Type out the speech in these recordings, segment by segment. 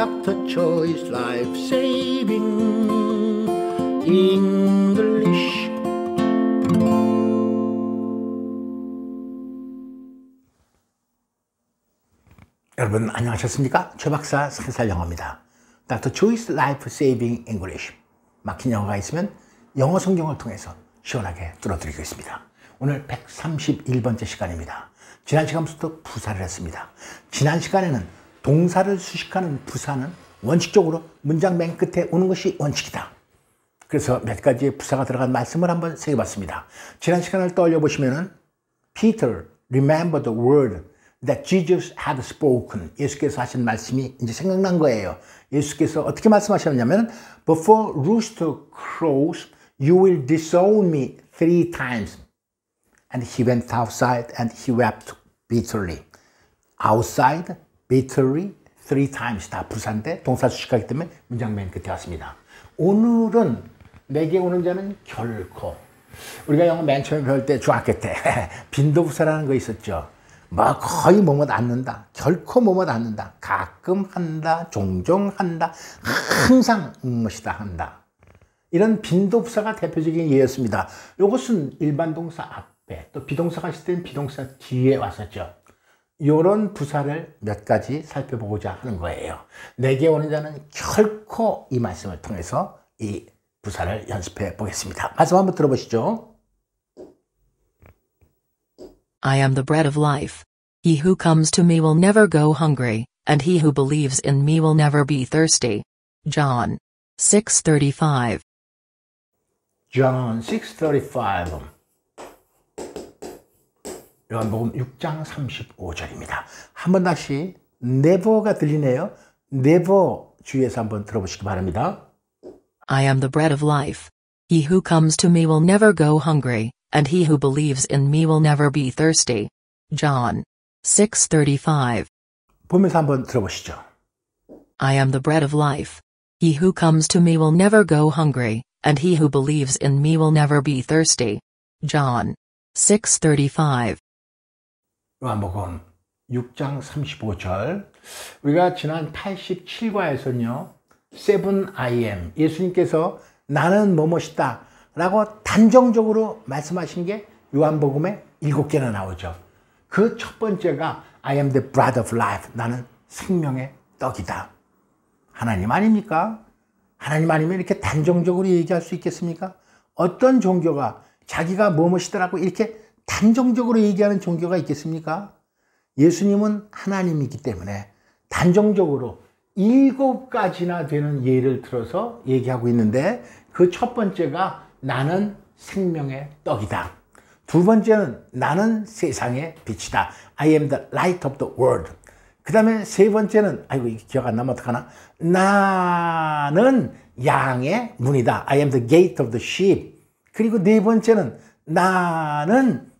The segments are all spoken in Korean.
Dr. Choi's Life Saving English. 여러분 안녕하셨습니까? 최 박사 살살 영어입니다. Dr. Choi's Life Saving English. 막힌 영어가 있으면 영어 성경을 통해서 시원하게 뚫어드리겠습니다. 오늘 131번째 시간입니다. 지난 시간부터 부사를 했습니다. 지난 시간에는 동사를 수식하는 부사는 원칙적으로 문장 맨 끝에 오는 것이 원칙이다. 그래서 몇 가지의 부사가 들어간 말씀을 한번 새겨봤습니다. 지난 시간을 떠올려 보시면은 Peter remembered the word that Jesus had spoken. 예수께서 하신 말씀이 이제 생각난 거예요. 예수께서 어떻게 말씀하셨냐면 Before rooster crows, you will disown me 3 times. And he went outside and he wept bitterly. Outside, bitterly, 3 times. 다 부사인데 동사 수식하기 때문에 문장 맨 끝에 왔습니다. 오늘은 내게 오는 자는 결코. 우리가 영어 맨 처음에 배울 때 중학교 때 빈도부사라는 거 있었죠. 뭐 거의 뭐뭐 않는다. 결코 뭐뭐 않는다. 가끔 한다. 종종 한다. 항상 무엇이다 한다. 이런 빈도부사가 대표적인 예였습니다. 이것은 일반 동사 앞에 또 비동사가 있을 때는 비동사 뒤에 왔었죠. 이런 부사를 몇 가지 살펴보고자 하는 거예요. 내게 오는 자는 결코 이 말씀을 통해서 이 부사를 연습해 보겠습니다. 말씀 한번 들어보시죠. I am the bread of life. He who comes to me will never go hungry, and he who believes in me will never be thirsty. John 6:35. John 6:35. 요한복음 6장 35절입니다. 한번 다시 never가 들리네요. never 주의해서 한번 들어보시기 바랍니다. I am the bread of life. He who comes to me will never go hungry, and he who believes in me will never be thirsty. John 6:35. 보면서 한번 들어보시죠. I am the bread of life. He who comes to me will never go hungry, and he who believes in me will never be thirsty. John 6:35. 요한복음 6장 35절. 우리가 지난 87과에서는요. 7 I am. 예수님께서 나는 뭐뭐시다 라고 단정적으로 말씀하신 게 요한복음에 7개나 나오죠. 그 첫 번째가 I am the bread of life. 나는 생명의 떡이다. 하나님 아닙니까? 하나님 아니면 이렇게 단정적으로 얘기할 수 있겠습니까? 어떤 종교가 자기가 뭐뭐시더라고 이렇게 단정적으로 얘기하는 종교가 있겠습니까? 예수님은 하나님이기 때문에 단정적으로 7가지나 되는 예를 들어서 얘기하고 있는데 그 첫 번째가 나는 생명의 떡이다. 두 번째는 나는 세상의 빛이다. I am the light of the world. 그 다음에 세 번째는 아이고 이게 기억 안 나면 어떡하나? 나는 양의 문이다. I am the gate of the sheep. 그리고 네 번째는 나는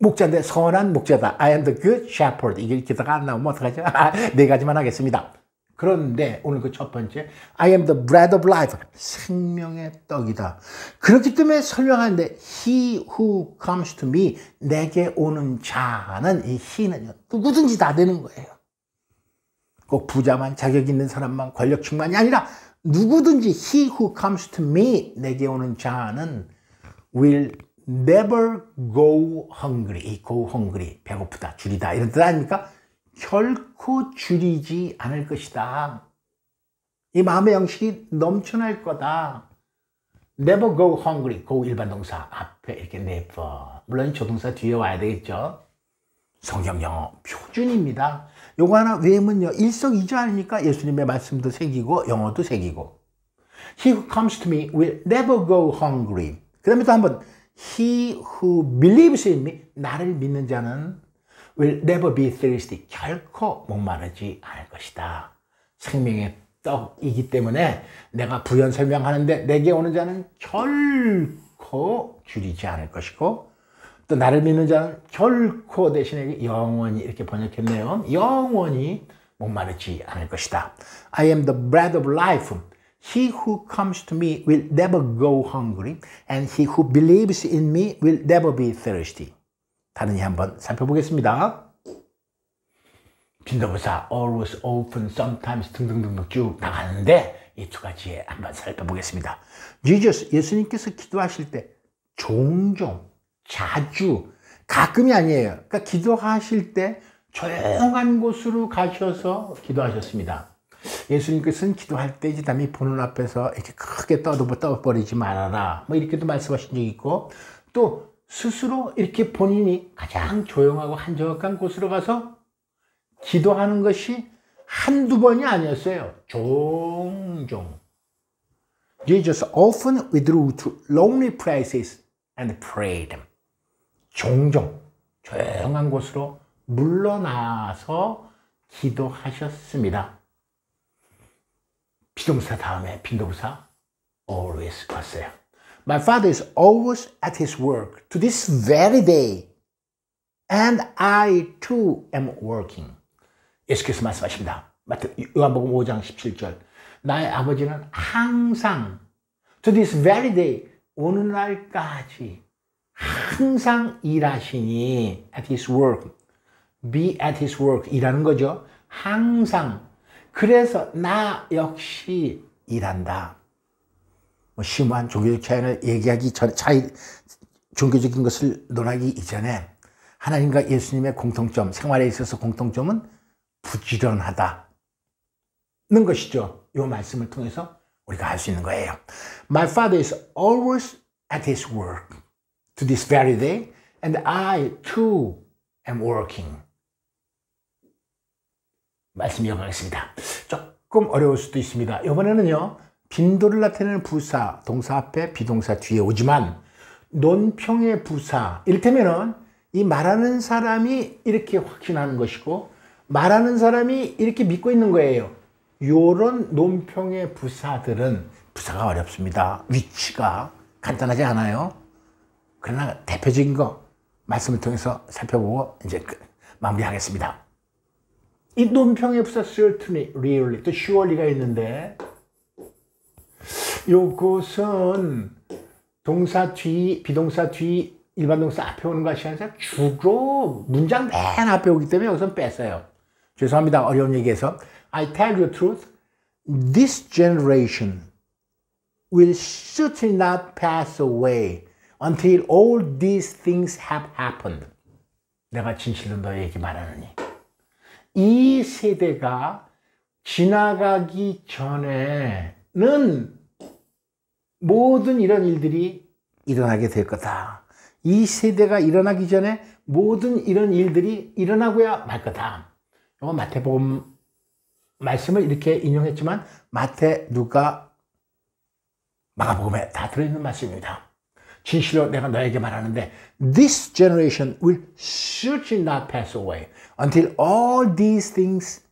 목자인데 선한 목자다. I am the good shepherd. 이게 이렇게 안 나오면 어떡하죠? 4가지만 하겠습니다. 그런데 오늘 그 첫 번째 I am the bread of life. 생명의 떡이다. 그렇기 때문에 설명하는데 He who comes to me. 내게 오는 자는 이 he는 누구든지 다 되는 거예요. 꼭 부자만 자격 있는 사람만 권력층만이 아니라 누구든지 He who comes to me. 내게 오는 자는 will never go hungry. go hungry. 배고프다. 줄이다. 이런 뜻 아닙니까? 결코 줄이지 않을 것이다. 이 마음의 영식이 넘쳐날 거다. never go hungry. go 일반 동사 앞에 이렇게 never. 물론 조동사 뒤에 와야 되겠죠. 성경 영어 표준입니다. 요거 하나 외우면요. 일석이조 아닙니까? 예수님의 말씀도 새기고 영어도 새기고. He who comes to me will never go hungry. 그 다음에 또 한번 He who believes in me. 나를 믿는 자는 will never be thirsty. 결코 목마르지 않을 것이다. 생명의 떡이기 때문에 내가 부연 설명하는데 내게 오는 자는 결코 줄이지 않을 것이고 또 나를 믿는 자는 결코 대신에 영원히 이렇게 번역했네요. 영원히 목마르지 않을 것이다. I am the bread of life. He who comes to me will never go hungry, and he who believes in me will never be thirsty. 다른 예 한번 살펴보겠습니다. 빈도부사 always, often, sometimes 등등등등 쭉 나가는데 이 두 가지에 한번 살펴보겠습니다. Jesus, 예수님께서 기도하실 때 종종, 자주, 가끔이 아니에요. 그러니까 기도하실 때 조용한 곳으로 가셔서 기도하셨습니다. 예수님께서는 기도할 때 이제 남이 보는 앞에서 이렇게 크게 떠버리지 말아라. 뭐 이렇게도 말씀하신 적이 있고 또 스스로 이렇게 본인이 가장 조용하고 한적한 곳으로 가서 기도하는 것이 한두 번이 아니었어요. 종종. Jesus often withdrew to lonely places and prayed. 종종 조용한 곳으로 물러나서 기도하셨습니다. 비동사 다음에 빈도부사 always 왔어요. My father is always at his work to this very day, and I too am working. 예수께서 말씀하십니다. 요한복음 5장 17절. 나의 아버지는 항상 to this very day, 오늘날까지 항상 일하시니 at his work, be at his work 일하는 거죠. 항상. 그래서 나 역시 일한다. 뭐 심오한 종교적 차이를 얘기하기 전에 종교적인 것을 논하기 이전에 하나님과 예수님의 공통점, 생활에 있어서 공통점은 부지런하다는 것이죠. 이 말씀을 통해서 우리가 알 수 있는 거예요. My father is always at his work to this very day, and I too am working. 말씀 이어가겠습니다. 조금 어려울 수도 있습니다. 이번에는요, 빈도를 나타내는 부사, 동사 앞에 비동사 뒤에 오지만 논평의 부사, 이를테면은 이 말하는 사람이 이렇게 확신하는 것이고 말하는 사람이 이렇게 믿고 있는 거예요. 요런 논평의 부사들은 부사가 어렵습니다. 위치가 간단하지 않아요. 그러나 대표적인 거 말씀을 통해서 살펴보고 이제 마무리하겠습니다. 이 논평의 부사 certainly, really, 또 surely가 있는데 요것은 동사 뒤, 비동사 뒤, 일반 동사 앞에 오는 것이 아니라 주로 문장 맨 앞에 오기 때문에 여기서 뺐어요. 죄송합니다. 어려운 얘기해서. I tell you the truth, this generation will certainly not pass away until all these things have happened. 내가 진실로 너에게 말하느니 이 세대가 지나가기 전에는 모든 이런 일들이 일어나게 될 거다. 이 세대가 일어나기 전에 모든 이런 일들이 일어나고야 말 거다. 이거 마태복음 말씀을 이렇게 인용했지만 마태, 누가, 마가복음에 다 들어있는 말씀입니다. 진실로 내가 너에게 말하는데 This generation will certainly not pass away until all these things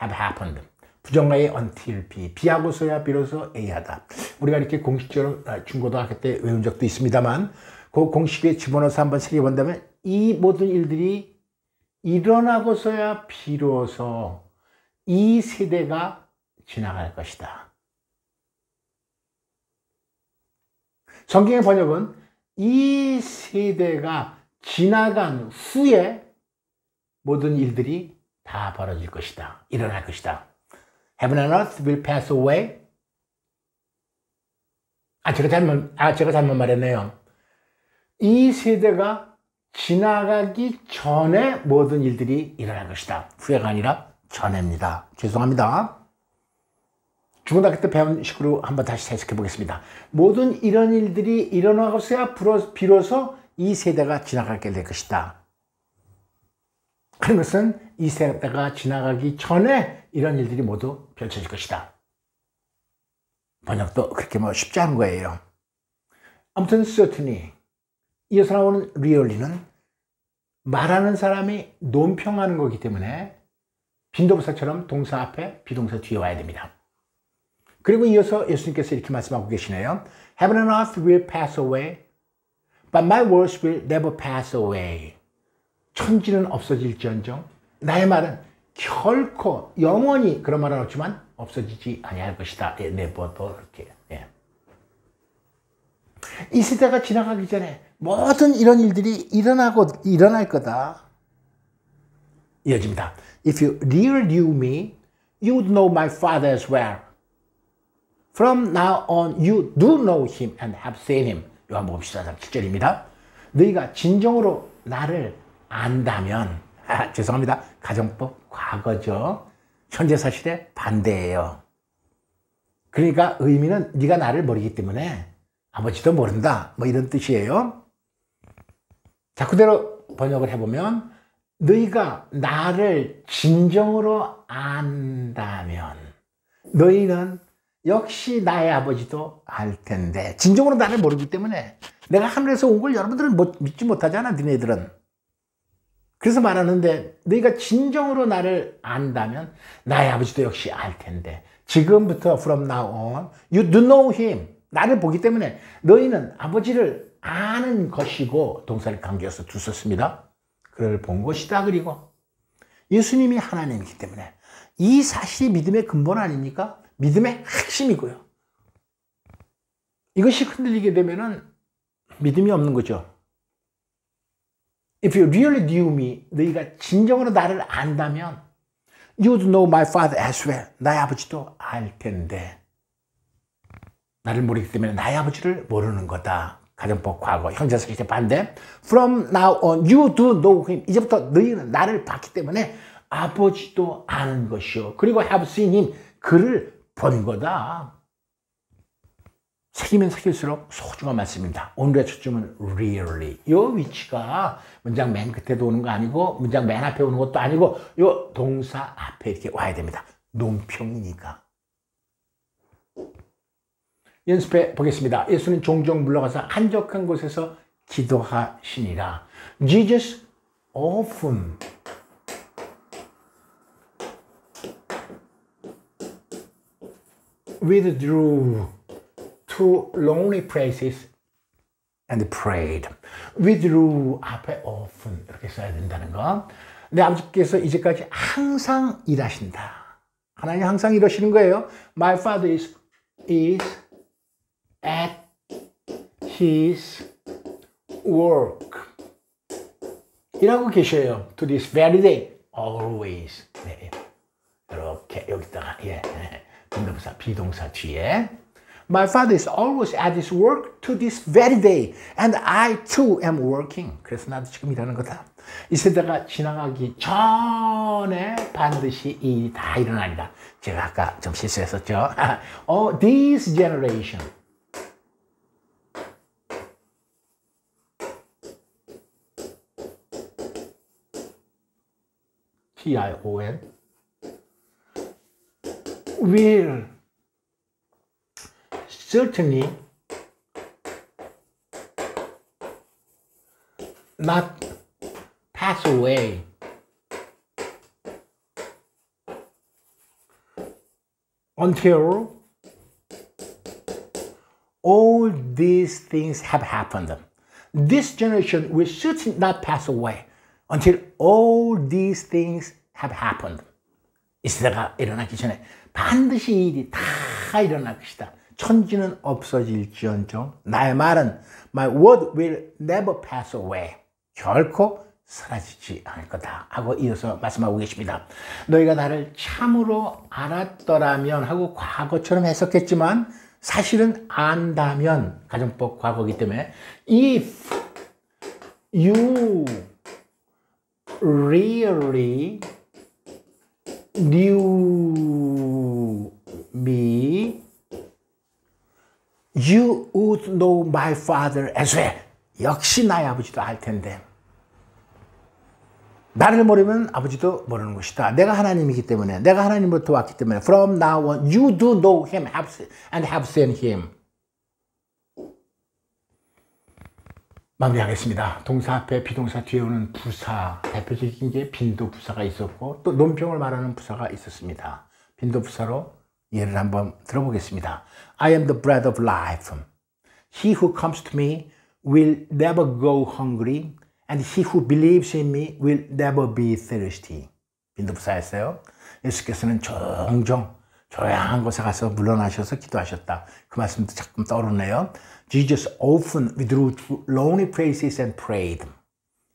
have happened. 부정어의 until B, B하고서야 비로소 A하다. 우리가 이렇게 공식적으로 중고등학교 때 외운 적도 있습니다만 그 공식에 집어넣어서 한번 새겨본다면 이 모든 일들이 일어나고서야 비로소 이 세대가 지나갈 것이다. 성경의 번역은 이 세대가 지나간 후에 모든 일들이 다 벌어질 것이다. 일어날 것이다. Heaven and earth will pass away. 제가 잘못 말했네요. 이 세대가 지나가기 전에 모든 일들이 일어날 것이다. 후회가 아니라 전에입니다. 죄송합니다. 중고등학교 때 배운 식으로 한번 다시 해석해 보겠습니다. 모든 이런 일들이 일어나고서야 비로소 이 세대가 지나가게 될 것이다. 그런 것은 이 세대가 지나가기 전에 이런 일들이 모두 펼쳐질 것이다. 번역도 그렇게 쉽지 않은 거예요. 아무튼 certainly 이어서 나오는 really는 말하는 사람이 논평하는 거기 때문에 빈도부사처럼 동사 앞에 비동사 뒤에 와야 됩니다. 그리고 이어서 예수님께서 이렇게 말씀하고 계시네요. Heaven and earth will pass away, but my words will never pass away. 천지는 없어질지언정 나의 말은 결코 영원히 그런 말은 없지만 없어지지 아니할 것이다. never도 이렇게. 예. 이 시대가 지나가기 전에 모든 이런 일들이 일어날 거다. 이어집니다. If you really knew me, you would know my Father as well. From now on, you do know him and have seen him. 요한복음 14장 7절입니다. 너희가 진정으로 나를 안다면, 죄송합니다. 가정법 과거죠. 현재 사실의 반대예요. 그러니까 의미는 네가 나를 모르기 때문에 아버지도 모른다. 뭐 이런 뜻이에요. 자, 그대로 번역을 해보면 너희가 나를 진정으로 안다면 너희는 역시 나의 아버지도 알 텐데, 진정으로 나를 모르기 때문에 내가 하늘에서 온 걸 여러분들은 믿지 못하잖아, 너희들은. 그래서 말하는데 너희가 진정으로 나를 안다면 나의 아버지도 역시 알 텐데, 지금부터 from now on you do know him. 나를 보기 때문에 너희는 아버지를 아는 것이고, 동사를 강조해서 두 썼습니다. 그를 본 것이다. 그리고 예수님이 하나님이기 때문에 이 사실이 믿음의 근본 아닙니까? 믿음의 핵심이고요. 이것이 흔들리게 되면은 믿음이 없는 거죠. If you really knew me, 너희가 진정으로 나를 안다면 you would know my Father as well. 나의 아버지도 알 텐데, 나를 모르기 때문에 나의 아버지를 모르는 거다. 가정법 과거, 현재사 이제 반대. From now on, you do know him. 이제부터 너희는 나를 봤기 때문에 아버지도 아는 것이요. 그리고 have seen him. 그를 본 거다. 새기면 새길수록 소중한 말씀입니다. 오늘의 초점은 really. 이 위치가 문장 맨 끝에도 오는 거 아니고, 문장 맨 앞에 오는 것도 아니고, 이 동사 앞에 이렇게 와야 됩니다. 논평이니까. 연습해 보겠습니다. 예수는 종종 물러가서 한적한 곳에서 기도하시니라. Jesus often withdrew to lonely places and prayed. withdrew 앞에 often 이렇게 써야 된다는 거. 내 아버지께서 이제까지 항상 일하신다. 하나님 항상 이러시는 거예요. My father is at his work. 이라고 계셔요. To this very day. always. 네. 이렇게 여기다가 빈동사, 비동사 뒤에 My father is always at his work to this very day. And I too am working. 그래서 나도 지금 일하는 거다. 이 세대가 지나가기 전에 반드시 이 일이 다 일어나리라. 제가 아까 좀 실수했었죠. This generation. T-I-O-N will certainly not pass away until all these things have happened. This generation will certainly not pass away until all these things have happened. 이 시대가 일어나기 전에 반드시 이 일이 다 일어날 것이다. 천지는 없어질지언정 나의 말은 My word will never pass away. 결코 사라지지 않을 거다 하고 이어서 말씀하고 계십니다. 너희가 나를 참으로 알았더라면 하고 과거처럼 해석했지만 사실은 안다면, 가정법 과거이기 때문에 If you really knew me, you would know my father as well. 역시 나의 아버지도 알 텐데. 나를 모르면 아버지도 모르는 것이다. 내가 하나님이기 때문에, 내가 하나님으로부터 왔기 때문에 From now on, you do know him and have seen him. 마무리하겠습니다. 동사 앞에 비동사 뒤에 오는 부사, 대표적인 게 빈도 부사가 있었고 또 논평을 말하는 부사가 있었습니다. 빈도 부사로 예를 한번 들어보겠습니다. I am the bread of life. He who comes to me will never go hungry, and he who believes in me will never be thirsty. 빈도 부사였어요. 예수께서는 종종 조용한 곳에 가서 물러나셔서 기도하셨다. 그 말씀도 자꾸 떠오르네요. Jesus often withdrew to lonely places and prayed.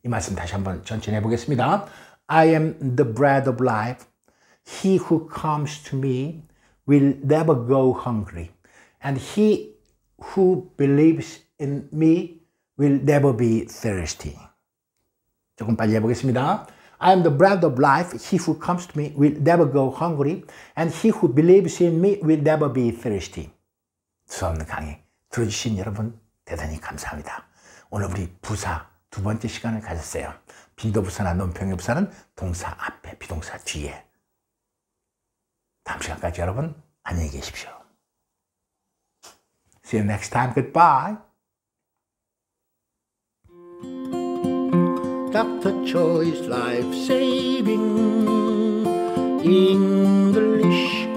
이 말씀 다시 한번 전체해 보겠습니다. I am the bread of life. He who comes to me will never go hungry. And he who believes in me will never be thirsty. 조금 빨리 해보겠습니다. I am the bread of life. He who comes to me will never go hungry. And he who believes in me will never be thirsty. 수없는 강의 들어주신 여러분 대단히 감사합니다. 오늘 우리 부사 두 번째 시간을 가졌어요. 빈도부사나 논평의부사는 동사 앞에, 비동사 뒤에. 다음 시간까지 여러분 안녕히 계십시오. See you next time. Goodbye. Dr. Choi's Life Saving English